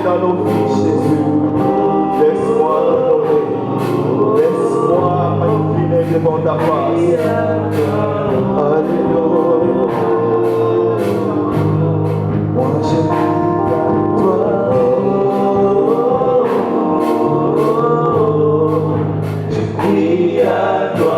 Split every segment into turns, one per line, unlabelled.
dans nos vies, Jésus. Laisse-moi adorer. Laisse-moi m'incliner devant ta face. Alléluia. Moi je prie à toi.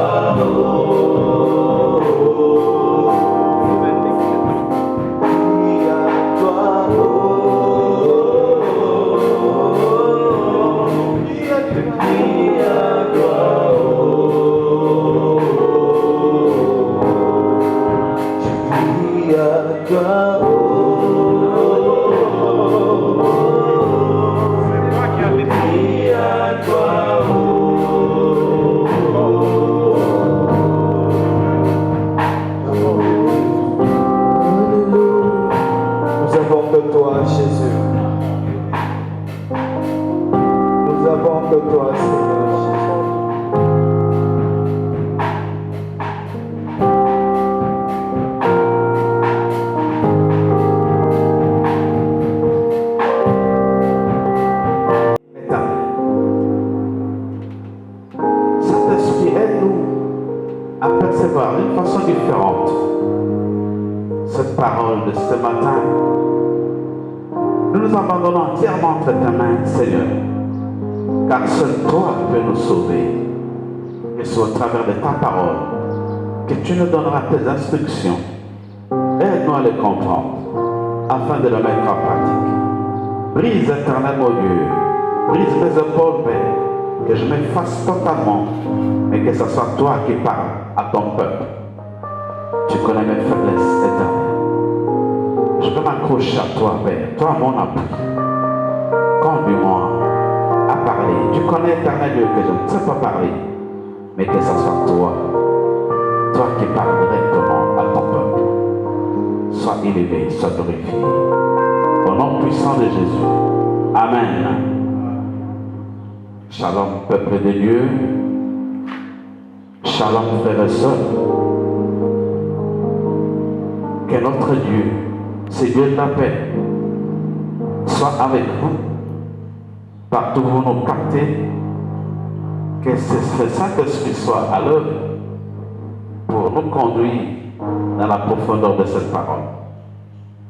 De ce matin, nous nous abandonnons entièrement entre ta main, Seigneur, car seul toi peux nous sauver. Et c'est au travers de ta parole que tu nous donneras tes instructions. Aide-nous à les comprendre, afin de les mettre en pratique. Brise, éternel mon Dieu, brise mes épaules, Père, que je m'efface totalement, mais que ce soit toi qui parles à ton peuple. Tu connais mes faiblesses, éternel. Je veux m'accrocher à toi, Père, toi mon appui. Conduis-moi à parler. Tu connais, éternel Dieu, que je ne sais pas parler, mais que ce soit toi, toi qui parles directement à ton peuple. Sois élevé, sois glorifié. Au nom puissant de Jésus. Amen. Shalom, peuple de Dieu. Shalom, frères et sœurs. Que notre Dieu, c'est Dieu de la paix, soit avec vous, partout où vous nous captez, que ce Saint-Esprit soit à l'œuvre pour nous conduire dans la profondeur de cette parole.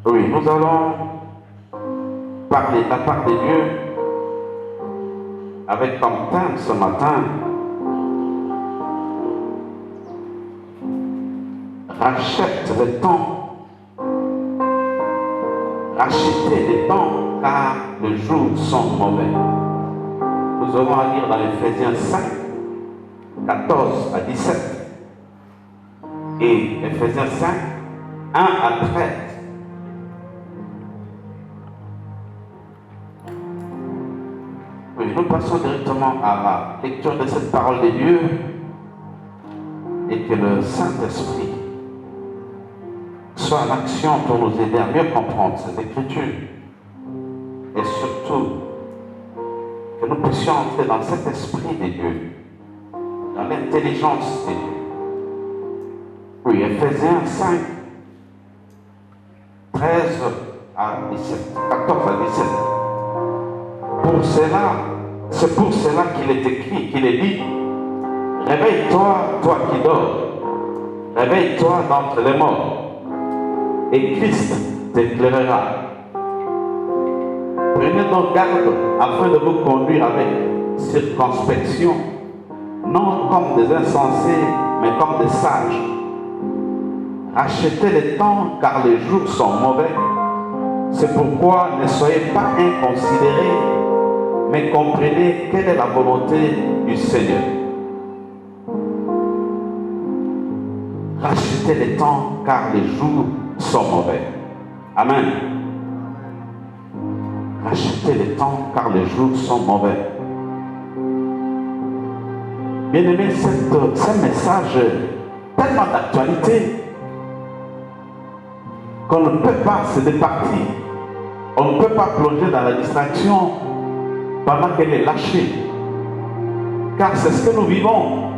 Oui, nous allons parler de la part de Dieu avec comme thème ce matin, rachète le temps. Rachetez les temps car les jours sont mauvais. Nous aurons à lire dans Ephésiens 5, 14 à 17 et Ephésiens 5, 1 à 13. Oui, nous passons directement à la lecture de cette parole de Dieu et que le Saint-Esprit soit en action pour nous aider à mieux comprendre ces Écritures et surtout que nous puissions entrer dans cet esprit de Dieu, dans l'intelligence de Dieu. Oui, Ephésiens 5, 13 à 17, 14 à 17. C'est pour cela qu'il est écrit, qu'il est dit, réveille-toi, toi qui dors, réveille-toi d'entre les morts, et Christ t'éclairera. Prenez donc garde afin de vous conduire avec circonspection, non comme des insensés, mais comme des sages. Achetez le temps car les jours sont mauvais. C'est pourquoi ne soyez pas inconsidérés, mais comprenez quelle est la volonté du Seigneur. Rachetez le temps car les jours sont mauvais. Amen. Rachetez le temps car les jours sont mauvais. Bien-aimés, ce message tellement d'actualité qu'on ne peut pas se départir. On ne peut pas plonger dans la distraction pendant qu'elle est lâchée. Car c'est ce que nous vivons.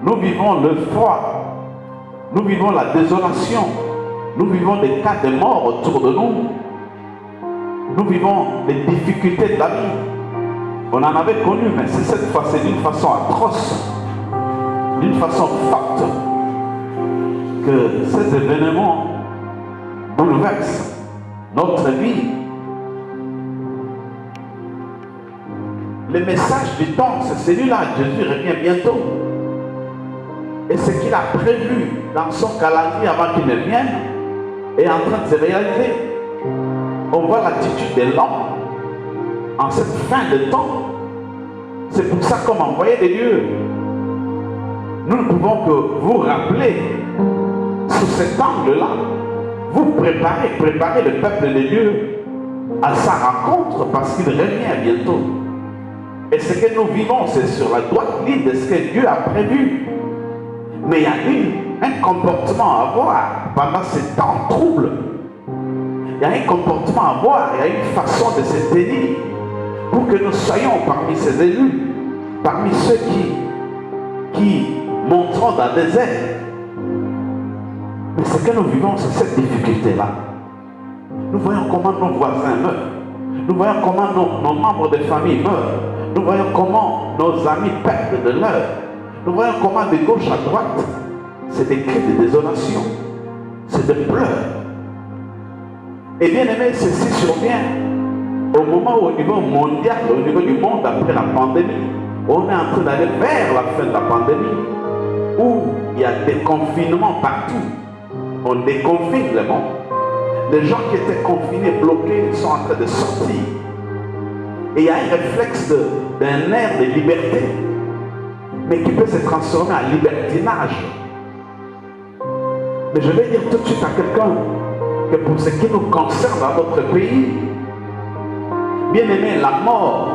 Nous vivons le froid. Nous vivons la désolation. Nous vivons des cas de mort autour de nous. Nous vivons les difficultés de la vie. On en avait connu, mais cette fois, c'est d'une façon atroce, d'une façon forte, que ces événements bouleversent notre vie. Le message du temps, c'est celui-là. Jésus revient bientôt. Et ce qu'il a prévu dans son calendrier avant qu'il ne vienne est en train de se réaliser. On voit l'attitude de l'homme en cette fin de temps. C'est pour ça qu'on m'a envoyé de Dieu. Nous ne pouvons que vous rappeler sous cet angle-là. Vous préparez le peuple de Dieu à sa rencontre parce qu'il revient bientôt. Et ce que nous vivons, c'est sur la droite ligne de ce que Dieu a prévu. Mais il y a un comportement à avoir pendant ces temps troubles. Il y a un comportement à avoir, il y a une façon de se tenir pour que nous soyons parmi ces élus, parmi ceux qui monteront dans le désert. Mais ce que nous vivons, c'est cette difficulté-là. Nous voyons comment nos voisins meurent. Nous voyons comment nos membres de famille meurent. Nous voyons comment nos amis perdent de l'heure. Nous voyons comment de gauche à droite, c'est des cris de désolation, c'est des pleurs. Et bien aimé, ceci survient au moment où au niveau mondial, au niveau du monde après la pandémie, on est en train d'aller vers la fin de la pandémie, où il y a des confinements partout. On déconfine le monde. Les gens qui étaient confinés, bloqués, sont en train de sortir. Et il y a un réflexe d'un air de liberté, mais qui peut se transformer en libertinage. Mais je vais dire tout de suite à quelqu'un que pour ce qui nous concerne dans notre pays, bien aimé, la mort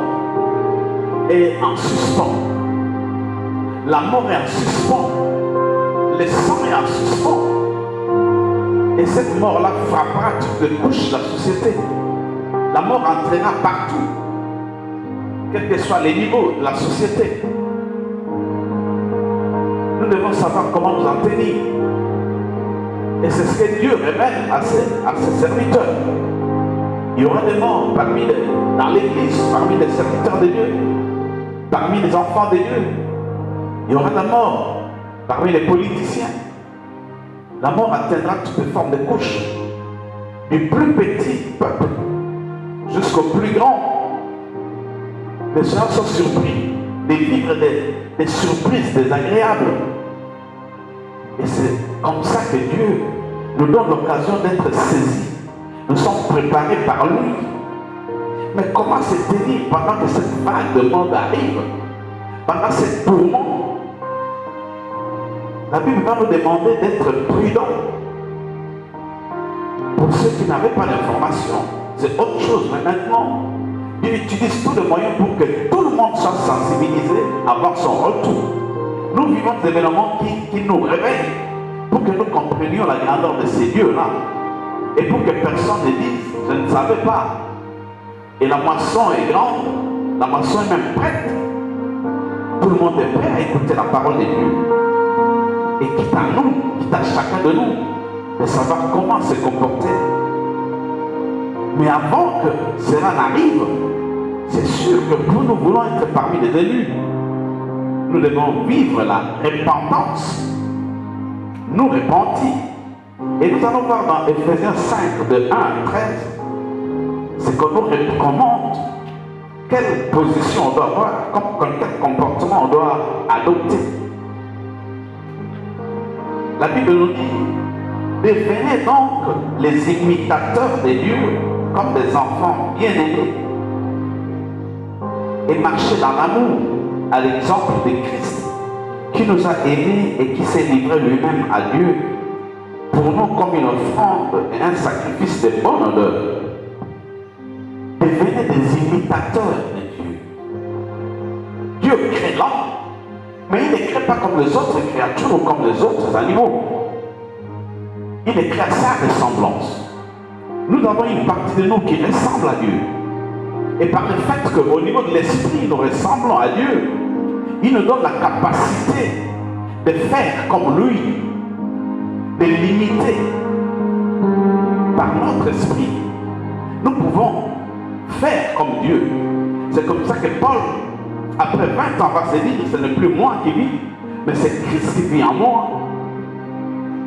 est en suspens. La mort est en suspens. Le sang est en suspens. Et cette mort-là frappera toutes les couches de la société. La mort entraînera partout, quels que soient les niveaux de la société. Nous devons savoir comment nous en tenir. Et c'est ce que Dieu révèle à ses serviteurs. Il y aura des morts dans l'église, parmi les serviteurs de Dieu, parmi les enfants de Dieu. Il y aura des morts parmi les politiciens. La mort atteindra toutes les formes de couches, du plus petit peuple jusqu'au plus grand. Les gens sont surpris de vivre des surprises désagréables. Et c'est comme ça que Dieu nous donne l'occasion d'être saisis. Nous sommes préparés par lui. Mais comment se tenir pendant que cette vague de monde arrive, pendant ces tourments? La Bible va nous demander d'être prudents. Pour ceux qui n'avaient pas d'information, c'est autre chose. Mais maintenant, Dieu utilise tous les moyens pour que tout le monde soit sensibilisé avant son retour. Nous vivons des événements qui nous réveillent pour que nous comprenions la grandeur de ces dieux-là. Et pour que personne ne dise, je ne savais pas. Et la moisson est grande, la moisson est même prête. Tout le monde est prêt à écouter la parole de Dieu. Et quitte à nous, quitte à chacun de nous, de savoir comment se comporter. Mais avant que cela n'arrive, c'est sûr que pour nous voulons être parmi les élus, nous devons vivre la repentance, nous repentir. Et nous allons voir dans Ephésiens 5, de 1 à 13, ce qu'on nous recommande, quelle position on doit avoir, quel comportement on doit adopter. La Bible nous dit, devenez donc les imitateurs de Dieu comme des enfants bien-aimés et marchez dans l'amour à l'exemple de Christ qui nous a aimés et qui s'est livré lui-même à Dieu pour nous comme une offrande et un sacrifice de bonne odeur. Devenez des imitateurs de Dieu. Dieu crée l'homme, mais il ne crée pas comme les autres créatures ou comme les autres animaux. Il est créé à sa ressemblance. Nous avons une partie de nous qui ressemble à Dieu. Et par le fait qu'au niveau de l'esprit, nous ressemblons à Dieu, il nous donne la capacité de faire comme lui, de l'imiter par notre esprit. Nous pouvons faire comme Dieu. C'est comme ça que Paul, après 20 ans, va se dire, ce n'est plus moi qui vis, mais c'est Christ qui vit en moi.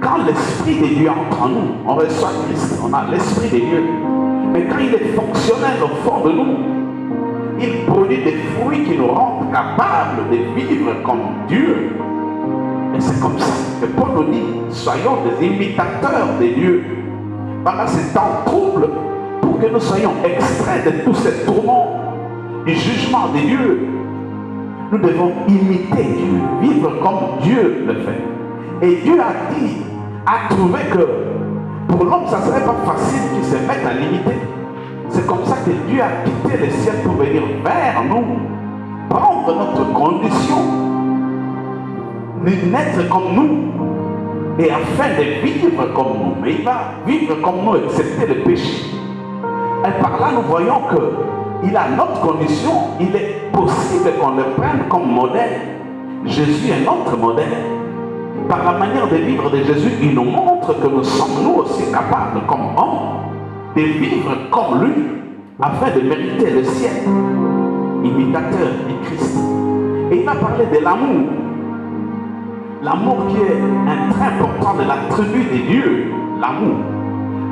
Quand l'Esprit de Dieu entre en nous, on reçoit Christ, on a l'Esprit de Dieu. Mais quand il est fonctionnel au fond de nous, il produit des fruits qui nous rendent capables de vivre comme Dieu. Et c'est comme ça que Paul nous dit, soyons des imitateurs de Dieu. Pendant ces temps troubles, pour que nous soyons extraits de tous ces tourments du jugement de Dieu, nous devons imiter Dieu, vivre comme Dieu le fait. Et Dieu a trouvé que pour l'homme, ça ne serait pas facile qu'il se mette à l'imiter. C'est comme ça que Dieu a quitté le ciel pour venir vers nous, prendre notre condition, naître comme nous, et afin de vivre comme nous. Mais il va vivre comme nous, excepté le péché. Et par là, nous voyons qu'il a notre condition, il est possible qu'on le prenne comme modèle. Jésus est notre modèle. Par la manière de vivre de Jésus, il nous montre que nous sommes nous aussi capables, comme hommes, de vivre comme lui, afin de mériter le ciel. Imitateur du Christ. Et il va parler de l'amour. L'amour qui est un trait important de l'attribut de Dieu. L'amour.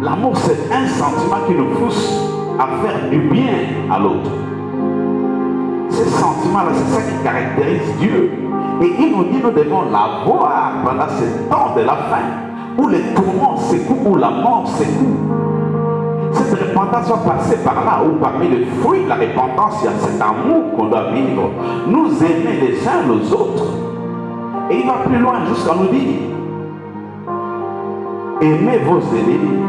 L'amour, c'est un sentiment qui nous pousse à faire du bien à l'autre. Ce sentiment-là, c'est ça qui caractérise Dieu. Et il nous dit, nous devons l'avoir pendant ce temps de la fin, où les tourments secouent, où la mort secoue. Cette repentance va passer par là, où parmi les fruits de la repentance, il y a cet amour qu'on doit vivre, nous aimer les uns les autres. Et il va plus loin jusqu'à nous dire, aimez vos ennemis.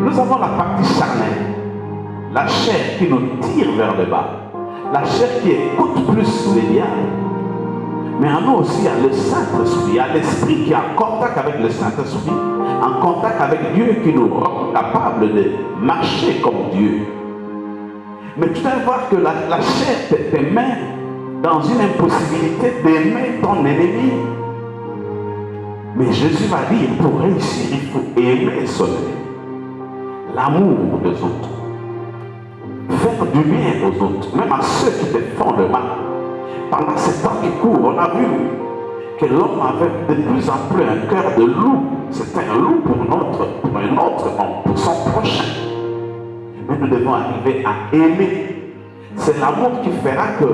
Nous avons la partie charnelle, la chair qui nous tire vers le bas, la chair qui écoute plus les diables. Mais en nous aussi, il y a le Saint-Esprit, il y a l'Esprit qui est en contact avec le Saint-Esprit, en contact avec Dieu, qui nous rend capables de marcher comme Dieu. Mais tu vas voir que la chair te met dans une impossibilité d'aimer ton ennemi. Mais Jésus va dire, pour réussir, il faut aimer son ennemi. L'amour des autres. Faire du bien aux autres, même à ceux qui te font le mal. Pendant ces temps qui courent, on a vu que l'homme avait de plus en plus un cœur de loup. C'était un loup pour un autre homme, pour son prochain. Mais nous devons arriver à aimer. C'est l'amour qui fera que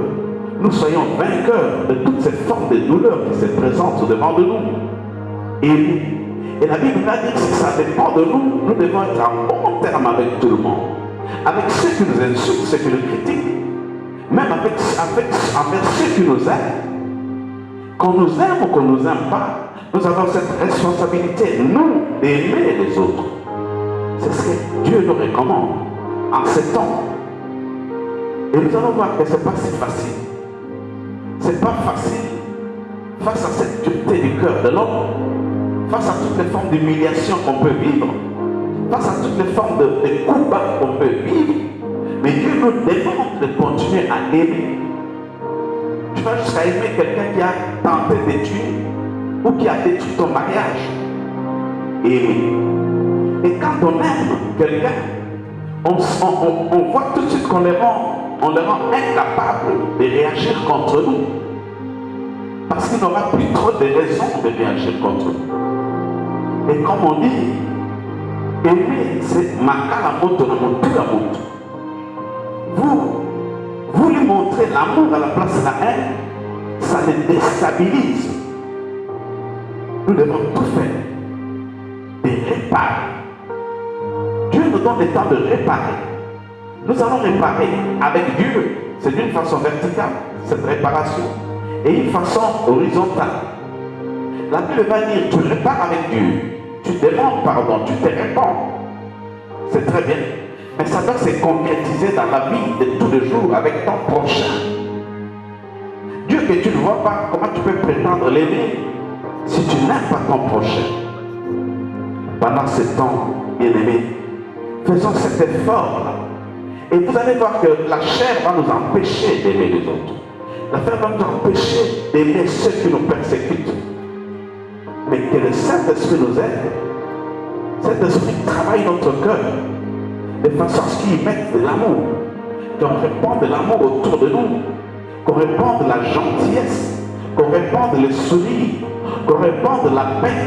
nous soyons vainqueurs de toutes ces formes de douleur qui se présentent au-devant de nous. Aimer. Et la Bible va dire que si ça dépend de nous, nous devons être en bon terme avec tout le monde. Avec ceux qui nous insultent, ceux qui nous critiquent. Même avec ceux qui nous aiment. Qu'on nous aime ou qu'on ne nous aime pas, nous avons cette responsabilité, nous, d'aimer les autres. C'est ce que Dieu nous recommande en ces temps. Et nous allons voir que ce n'est pas si facile. Ce n'est pas facile face à cette dureté du cœur de l'homme, face à toutes les formes d'humiliation qu'on peut vivre, face à toutes les formes de coups bas qu'on peut vivre. Mais Dieu nous demande de continuer à aimer. Tu vas jusqu'à aimer quelqu'un qui a tenté de tuer ou qui a détruit ton mariage. Aimer. Et quand on aime quelqu'un, on voit tout de suite qu'on les rend incapables de réagir contre nous. Parce qu'il n'aura plus trop de raisons de réagir contre nous. Et comme on dit, aimer, c'est marquer la moto, la moto. Vous lui montrez l'amour à la place de la haine, ça le déstabilise. Nous devons tout faire, de réparer. Dieu nous donne le temps de réparer. Nous allons réparer avec Dieu. C'est d'une façon verticale, cette réparation, et une façon horizontale. La Bible va dire, tu répares avec Dieu, tu demandes pardon, tu te répands. C'est très bien. Mais ça doit se concrétiser dans la vie de tous les jours avec ton prochain. Dieu que tu ne vois pas, comment tu peux prétendre l'aimer si tu n'aimes pas ton prochain? Pendant ce temps, bien-aimés, faisons cet effort-là. Et vous allez voir que la chair va nous empêcher d'aimer les autres. La chair va nous empêcher d'aimer ceux qui nous persécutent. Mais que le Saint-Esprit nous aide. Cet esprit travaille notre cœur. de façon à ce qu'ils mettent de l'amour, qu'on répande de l'amour autour de nous, qu'on répande la gentillesse, qu'on répande le sourire, qu'on répande la paix.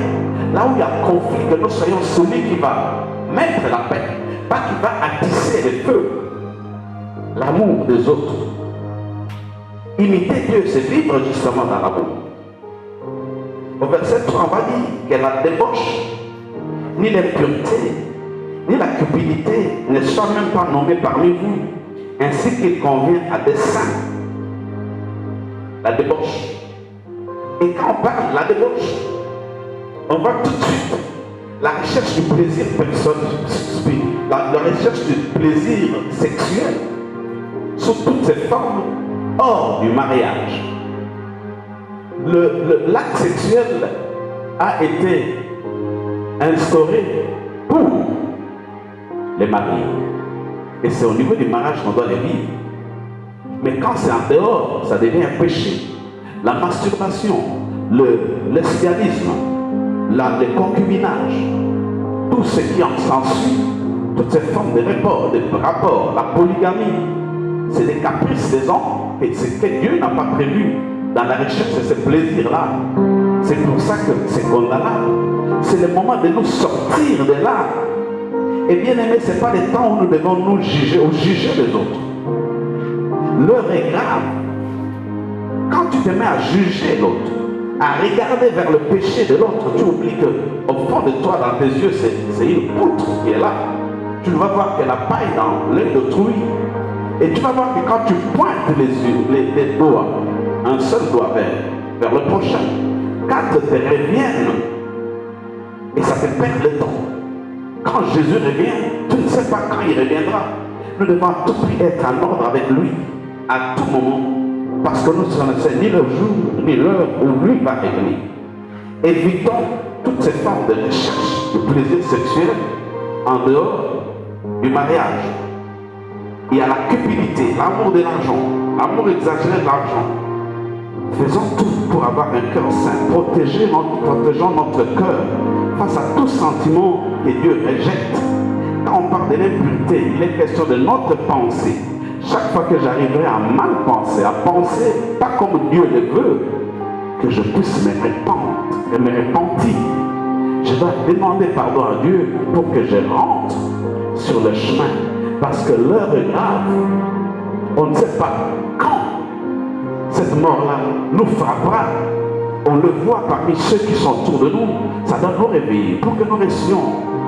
Là où il y a conflit, que nous soyons celui qui va mettre la paix, pas qui va attiser le feu. L'amour des autres. Imiter Dieu, c'est vivre justement dans l'amour. Au verset 3, on va dire que la débauche, ni l'impureté, ni la cupidité ne soient même pas nommées parmi vous, ainsi qu'il convient à des saints. La débauche. Et quand on parle de la débauche, on voit tout de suite la recherche du plaisir personnel, la recherche du plaisir sexuel, sous toutes ses formes, hors du mariage. L'acte sexuel a été instauré pour les mariés. Et c'est au niveau du mariage qu'on doit les vivre. Mais quand c'est en dehors, ça devient un péché. La masturbation, le lesbianisme, le concubinage, tout ce qui en s'ensuit, toutes ces formes de rapport, la polygamie, c'est des caprices des hommes et c'est que Dieu n'a pas prévu dans la recherche de ce plaisir-là. C'est pour ça que c'est condamnable. C'est le moment de nous sortir de là. Et bien aimé, ce n'est pas le temps où nous devons nous juger ou juger les autres. L'heure est grave. Quand tu te mets à juger l'autre, à regarder vers le péché de l'autre, tu oublies qu'au fond de toi, dans tes yeux, c'est une poutre qui est là. Tu ne vas voir que la paille dans l'œil d'autrui. Et tu vas voir que quand tu pointes les doigts, un seul doigt vers le prochain, 4 te reviennent et ça te perd le temps. Quand Jésus revient, tu ne sais pas quand il reviendra. Nous devons à tout prix être en ordre avec lui à tout moment, parce que nous ne savons ni le jour ni l'heure où lui va revenir. Évitons toutes ces formes de recherche de plaisir sexuel en dehors du mariage. Il y a la cupidité, l'amour de l'argent, l'amour exagéré de l'argent. Faisons tout pour avoir un cœur saint, protégeons notre cœur face à tout sentiment que Dieu rejette. Quand on parle de l'impureté, il est question de notre pensée. Chaque fois que j'arriverai à mal penser, à penser pas comme Dieu le veut, que je puisse me répandre et me repentir. Je dois demander pardon à Dieu pour que je rentre sur le chemin. Parce que l'heure est grave. On ne sait pas quand cette mort-là nous frappera. On le voit parmi ceux qui sont autour de nous. Ça doit nous réveiller pour que nous restions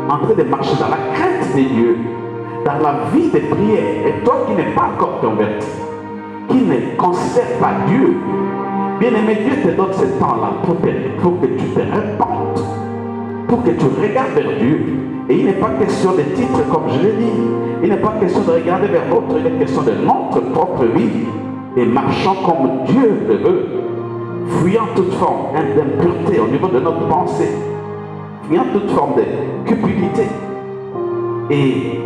en train de marcher dans la crainte de Dieu, dans la vie de prière. Et toi qui n'es pas encore converti, qui ne considère pas Dieu, bien aimé, Dieu te donne ce temps-là pour que tu te répandes, pour que tu regardes vers Dieu. Et il n'est pas question de titres comme je l'ai dit. Il n'est pas question de regarder vers l'autre. Il est question de notre propre vie. Et marchant comme Dieu le veut. Fuyant toute forme d'impureté au niveau de notre pensée. Fuyant toute forme de cupidité. Et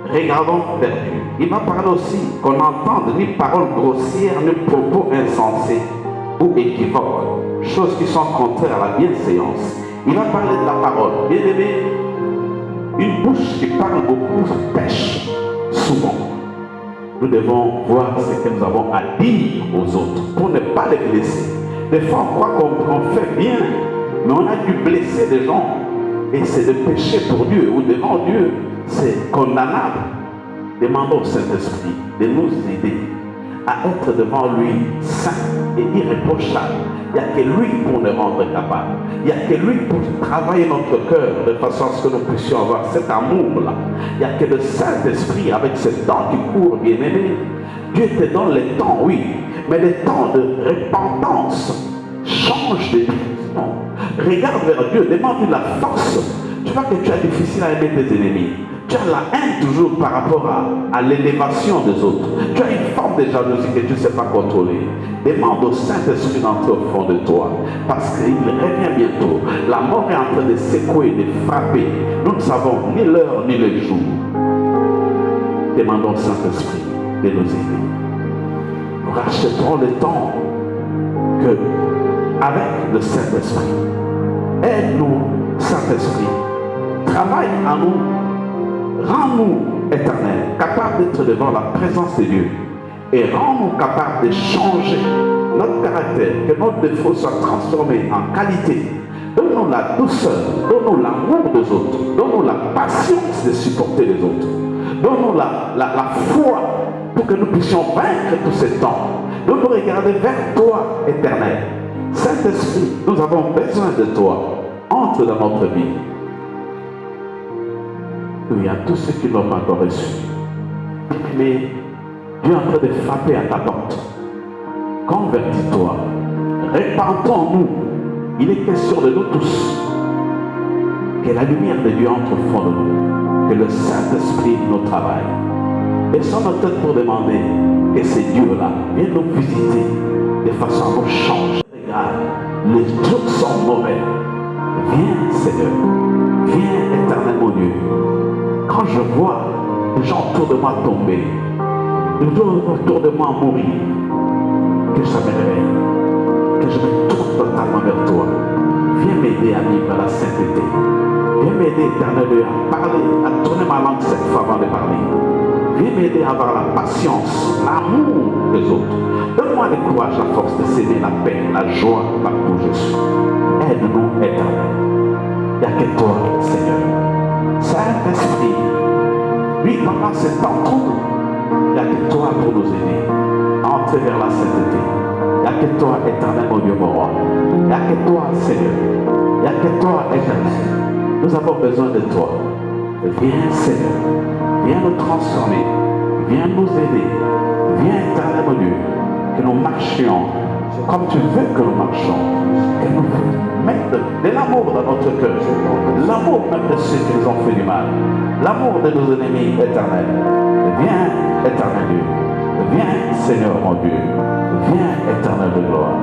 regardons vers Dieu. Il va parler aussi qu'on n'entende ni paroles grossières, ni propos insensés ou équivoques. Choses qui sont contraires à la bienséance. Il va parler de la parole. Bien aimé, une bouche qui parle beaucoup pêche souvent. Nous devons voir ce que nous avons à dire aux autres pour ne pas les blesser. Des fois, on croit qu'on fait bien, mais on a dû blesser des gens. Et c'est de péché pour Dieu ou devant Dieu. C'est condamnable. Demandons au Saint-Esprit de nous aider à être devant lui saint et irréprochable. Il n'y a que lui pour nous rendre capables. Il n'y a que lui pour travailler notre cœur de façon à ce que nous puissions avoir cet amour-là. Il n'y a que le Saint-Esprit avec ce temps qui court, bien aimé. Dieu te donne les temps, oui, mais les temps de repentance. Change de direction. Regarde vers Dieu, demande-lui la force. Tu vois que tu as difficile à aimer tes ennemis. Tu as la haine toujours par rapport à l'élévation des autres. Tu as une forme de jalousie que tu ne sais pas contrôler. Demande au Saint-Esprit d'entrer au fond de toi. Parce qu'il revient bientôt. La mort est en train de secouer, de frapper. Nous ne savons ni l'heure ni le jour. Demandons au Saint-Esprit de nous aider. Nous rachèterons le temps que, avec le Saint-Esprit, aide-nous, Saint-Esprit. Travaille en nous. Rends-nous éternel, capable d'être devant la présence de Dieu et rends-nous capables de changer notre caractère, que notre défaut soit transformé en qualité. Donne-nous la douceur, donne-nous l'amour des autres, donne-nous la patience de supporter les autres. Donne-nous la foi pour que nous puissions vaincre tous ces temps. Donne-nous regarder vers toi, éternel. Saint-Esprit, nous avons besoin de toi. Entre dans notre vie. Il y a tous ceux qui n'ont pas encore reçu. Mais Dieu est en train de frapper à ta porte. Convertis-toi. Répentons-nous. Il est question de nous tous. Que la lumière de Dieu entre au fond de nous. Que le Saint-Esprit nous travaille. Baissons notre tête pour demander que ces dieux-là viennent nous visiter de façon à nous changer. Regarde, les jours sont mauvais. Viens, Seigneur. Viens, éternel mon Dieu. Quand je vois les gens autour de moi tomber, les gens autour de moi mourir, que ça me réveille, que je me tourne totalement vers toi. Viens m'aider à vivre la sainteté. Viens m'aider, éternel, à parler, à tourner ma langue cette fois avant de parler. Viens m'aider à avoir la patience, l'amour des autres. Donne-moi le courage, la force de s'aimer, la paix, la joie, là où je suis. Aide-nous, éternel. Il n'y a que toi, Seigneur. Saint-Esprit, lui, pendant ce temps trouble, il n'y a que toi pour nous aider à entrer vers la sainteté. Il n'y a que toi, éternel, mon Dieu, mon roi. Il n'y a que toi, Seigneur. Il n'y a que toi, éternel. Nous avons besoin de toi. Viens, Seigneur. Viens nous transformer. Viens nous aider. Viens, éternel, mon Dieu, que nous marchions comme tu veux que nous marchions. Que nous mettions de l'amour dans notre cœur. L'amour même de ceux qui nous ont fait du mal. L'amour de nos ennemis éternels. Viens, éternel Dieu. Viens, Seigneur mon Dieu. Viens, éternel de gloire.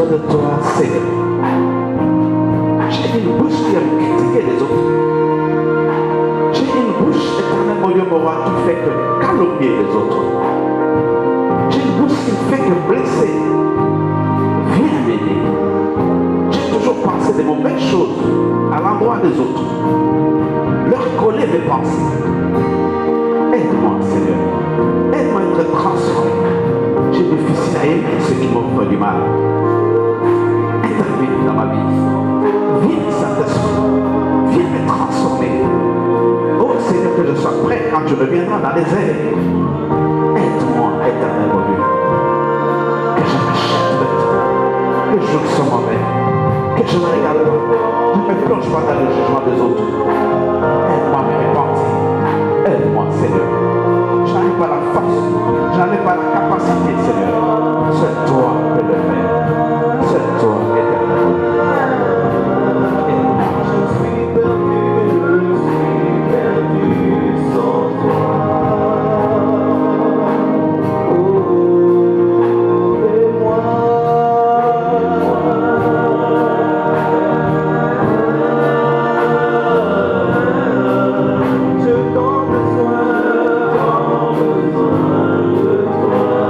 De toi, Seigneur. J'ai une bouche qui aime critiquer les autres. J'ai une bouche, éternel mon Dieu, mon roi, qui fait que calomnier les autres. J'ai une bouche qui fait que blesser. Viens m'aider. J'ai toujours pensé des mauvaises choses à l'endroit des autres. Leur coller mes pensées. Aide-moi, Seigneur. Aide-moi à être transformé. J'ai difficile à aimer ceux qui m'ont fait du mal. Interviens dans ma vie. Viens, Saint-Esprit. Viens me transformer. Oh Seigneur, que je sois prêt quand tu reviendras dans les airs. Aide-moi, éternel mon Dieu. Que je m'achète de toi. Que je sois mauvais. Que je ne regarde pas. Je ne me plonge pas dans le jugement des autres. Aide-moi à me repentir. Aide-moi, Seigneur. Je n'en ai pas la force. Je n'en ai pas la capacité, Seigneur. C'est toi qui le fais. C'est toi, éternel.
Je suis perdu sans toi. Oh, aide-moi. Je t'en besoin de toi.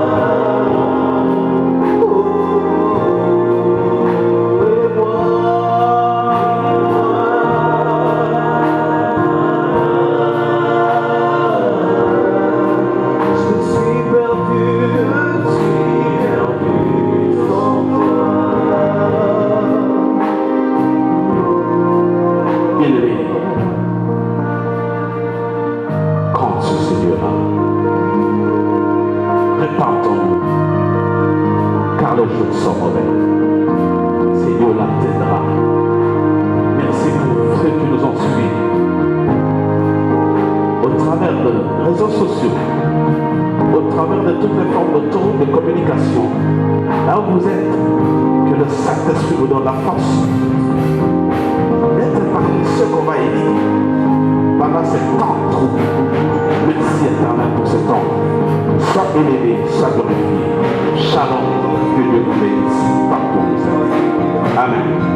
toutes les formes de communication. Là où vous êtes, que le Saint-Esprit vous donne la force d'être parmi ceux qu'on va élire pendant ces temps troubles. Merci éternel pour ce temps. Sois élevé, sois glorifié. Shalom, que Dieu vous bénisse partout où vous êtes. Amen.